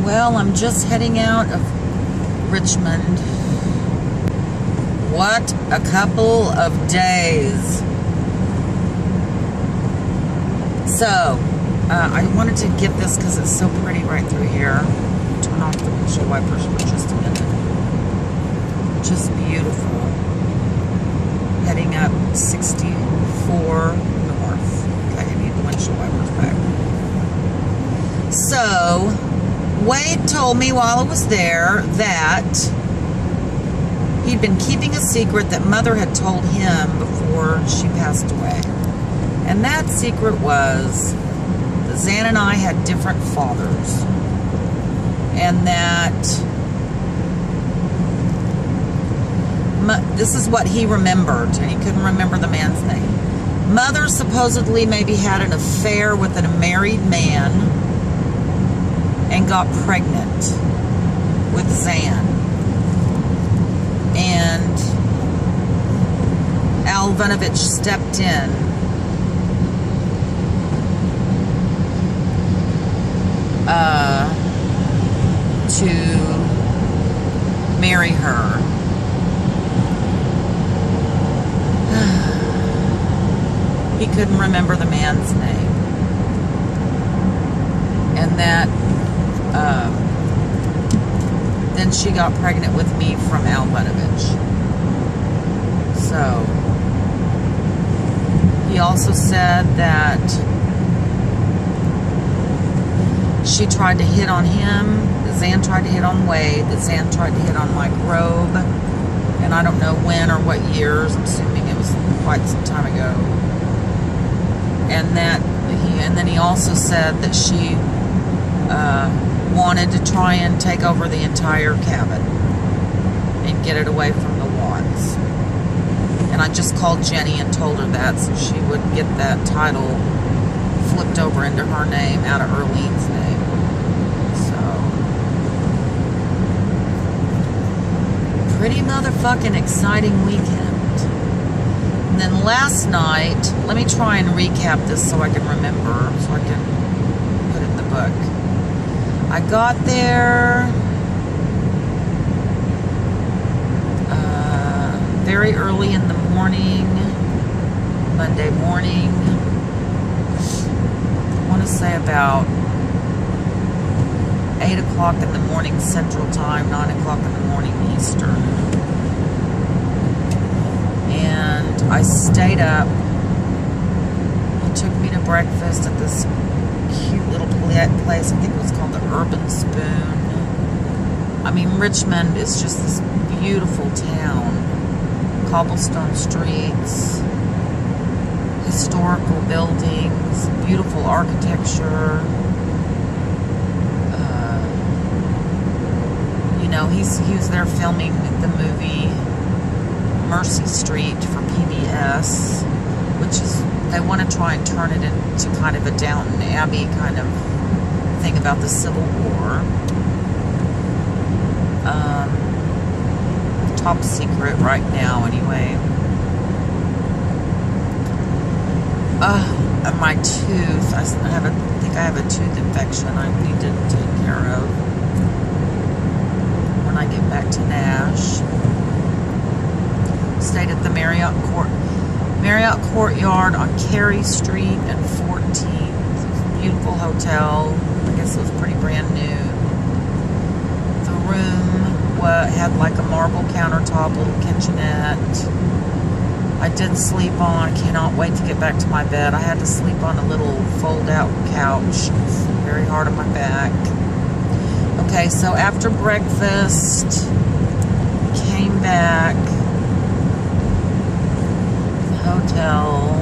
Well, I'm just heading out of Richmond. What a couple of days. So, I wanted to get this because it's so pretty right through here. Turn off the windshield wipers for just a minute. Just beautiful. Heading up 64 north. Okay, I need the windshield wipers back. So, Wade told me while I was there that he'd been keeping a secret that Mother had told him before she passed away. And that secret was that Zan and I had different fathers. And that this is what he remembered, and he couldn't remember the man's name. Mother supposedly maybe had an affair with a married man and got pregnant with Zan. And Al Vinovich stepped in to marry her. He couldn't remember the man's name. And that then she got pregnant with me from Al Vinovich. So he also said that she tried to hit on him, that Zan tried to hit on Wade, that Zan tried to hit on Mike Robe, and I don't know when or what years. I'm assuming it was quite some time ago. And then he also said that she wanted to try and take over the entire cabin and get it away from the Watts. And I just called Jenny and told her that so she would get that title flipped over into her name out of Earlene's name. So, pretty motherfucking exciting weekend. And then last night, let me try and recap this so I can remember, so I can put it in the book. I got there very early in the morning, Monday morning. I want to say about 8 o'clock in the morning Central Time, 9 o'clock in the morning Eastern. And I stayed up. He took me to breakfast at this cute little place. I think it was called the Urban Spoon. I mean, Richmond is just this beautiful town. Cobblestone streets, historical buildings, beautiful architecture. You know, he was there filming the movie Mercy Street for PBS, which is, they want to try and turn it into kind of a Downton Abbey kind of thing about the Civil War. Top secret right now, anyway. And my tooth, I think I have a tooth infection I need to take care of when I get back to Nash. Stayed at the Marriott Courtyard on Carey Street and 14th. It was a beautiful hotel. I guess it was pretty brand new. The room had like a marble countertop, little kitchenette. I did sleep on, I cannot wait to get back to my bed. I had to sleep on a little fold-out couch. It's very hard on my back. Okay, so after breakfast, came back, the hotel.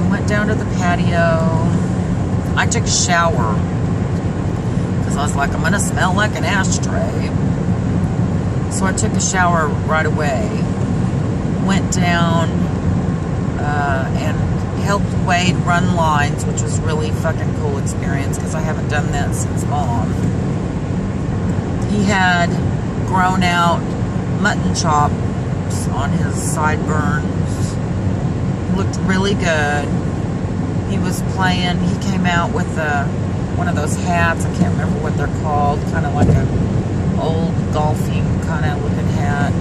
We went down to the patio. I took a shower because I was like, I'm going to smell like an ashtray. So I took a shower right away. Went down and helped Wade run lines, which was really fucking cool experience because I haven't done that since Mom. He had grown out mutton chops on his sideburns. Looked really good. He was playing, he came out with one of those hats, I can't remember what they're called, kind of like a old golfing kind of looking hat,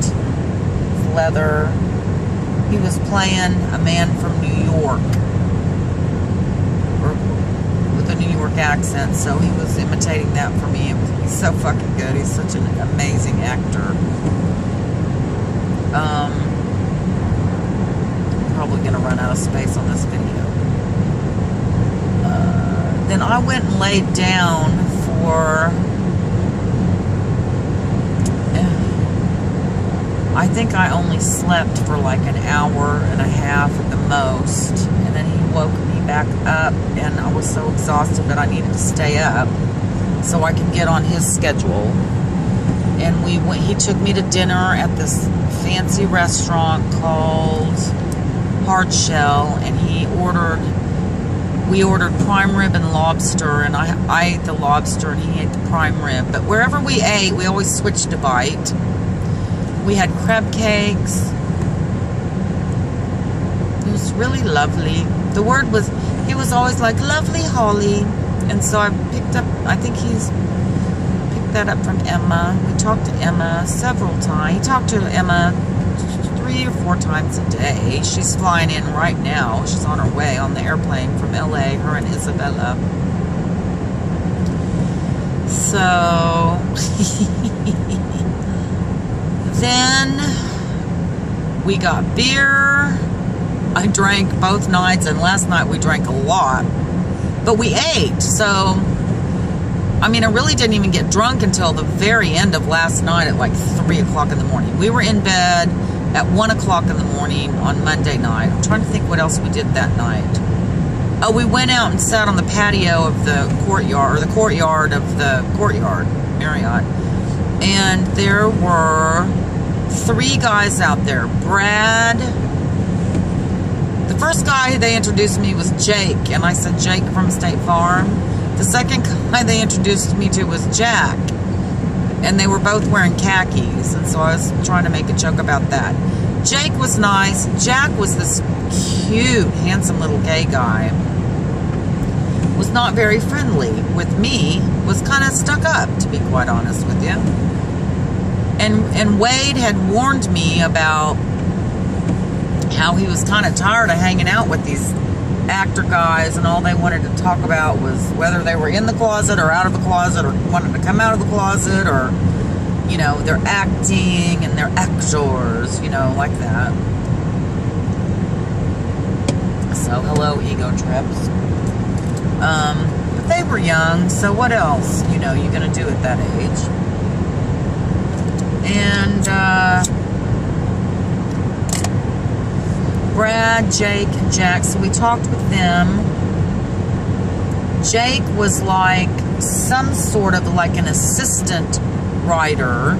leather. He was playing a man from New York, or with a New York accent, so he was imitating that for me. He's so fucking good. He's such an amazing actor. Probably gonna run out of space on this video. Then I went and laid down for, I think I only slept for like an hour and a half at the most, and then he woke me back up, and I was so exhausted that I needed to stay up so I could get on his schedule. And he took me to dinner at this fancy restaurant called Hard Shell, and we ordered prime rib and lobster, and I ate the lobster and he ate the prime rib. But wherever we ate, we always switched a bite. We had crab cakes. It was really lovely. The word was, he was always like, lovely Holly. And so I picked up, I think he's picked that up from Emma. We talked to Emma several times. He talked to Emma 3 or 4 times a day. She's flying in right now. She's on her way on the airplane from LA, her and Isabella. So then we got beer. I drank both nights, and last night we drank a lot, but we ate. So I mean, I really didn't even get drunk until the very end of last night at like 3 o'clock in the morning. We were in bed at 1 o'clock in the morning on Monday night. I'm trying to think what else we did that night. Oh, we went out and sat on the patio of the courtyard, or the courtyard of the Courtyard Marriott. And there were 3 guys out there. Brad. The first guy they introduced me was Jake, and I said Jake from State Farm. The second guy they introduced me to was Jack, and they were both wearing khakis, and so I was trying to make a joke about that. Jake was nice. Jack was this cute, handsome little gay guy. Was not very friendly with me. Was kind of stuck up, to be quite honest with you. And Wade had warned me about how he was kind of tired of hanging out with these actor guys, and all they wanted to talk about was whether they were in the closet or out of the closet, or wanted to come out of the closet, or, you know, they're acting and they're actors, you know, like that. So, hello, ego trips. But they were young, so what else, you know, you're going to do at that age? And, Brad, Jake, and Jack, so we talked with them. Jake was like some sort of like an assistant writer,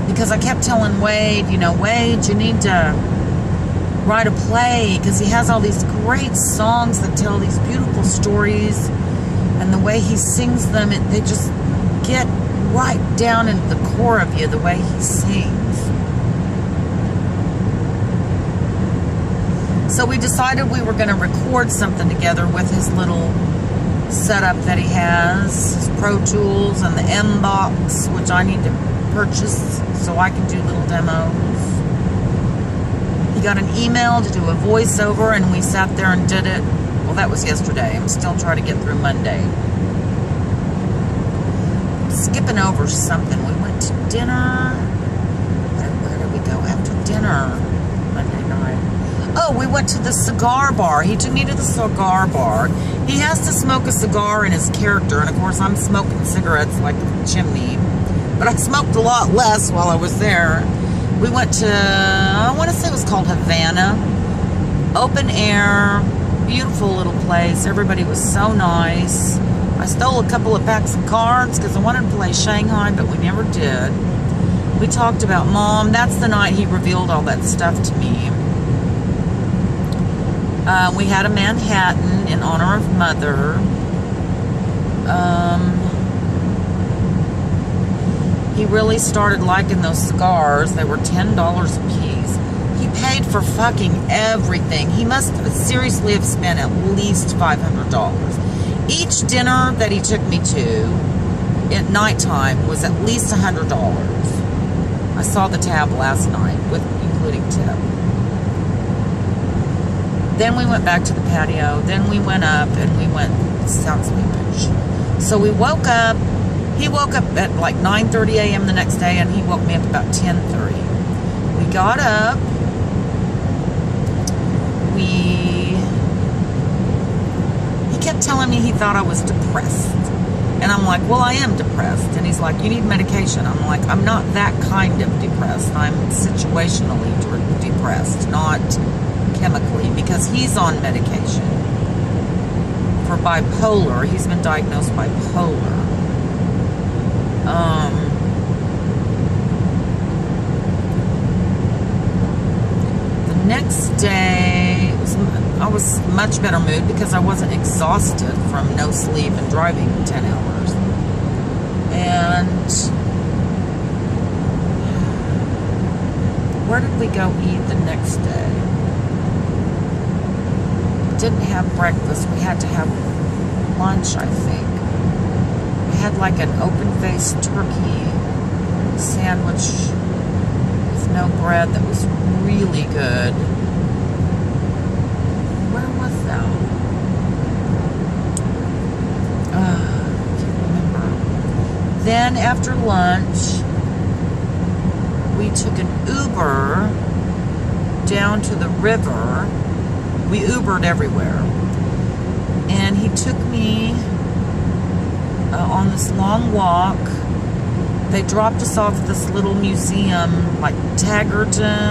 because I kept telling Wade, you know, Wade, you need to write a play, because he has all these great songs that tell these beautiful stories, and the way he sings them, they just get right down into the core of you, the way he sings. So we decided we were going to record something together with his little setup that he has, his Pro Tools and the M-Box, which I need to purchase so I can do little demos. He got an email to do a voiceover, and we sat there and did it. Well, that was yesterday. I'm still trying to get through Monday. Skipping over something. We went to dinner. Where did we go after dinner Monday night? Oh, we went to the cigar bar. He took me to the cigar bar. He has to smoke a cigar in his character, and of course I'm smoking cigarettes like a chimney. But I smoked a lot less while I was there. We went to, I want to say it was called Havana. Open air, beautiful little place. Everybody was so nice. I stole a couple of packs of cards because I wanted to play Shanghai, but we never did. We talked about Mom. That's the night he revealed all that stuff to me. We had a Manhattan in honor of Mother. He really started liking those cigars. They were $10 a piece. He paid for fucking everything. He must seriously have spent at least $500. Each dinner that he took me to at nighttime was at least $100. I saw the tab last night, with including tip. Then we went back to the patio. Then we went up and we went sound sleepage. So we woke up. He woke up at like 9:30 a.m. the next day, and he woke me up about 10:30. We got up. He kept telling me he thought I was depressed. And I'm like, well, I am depressed. And he's like, you need medication. I'm like, I'm not that kind of depressed. I'm situationally depressed, not chemically, because he's on medication for bipolar. He's been diagnosed bipolar. The next day, I was much better mood because I wasn't exhausted from no sleep and driving 10 hours. And where did we go eat the next day? Didn't have breakfast. We had to have lunch, I think. We had like an open-faced turkey sandwich with no bread that was really good. Where was that? I can't remember. Then after lunch, we took an Uber down to the river. We Ubered everywhere. And he took me on this long walk. They dropped us off at this little museum, like Taggerton.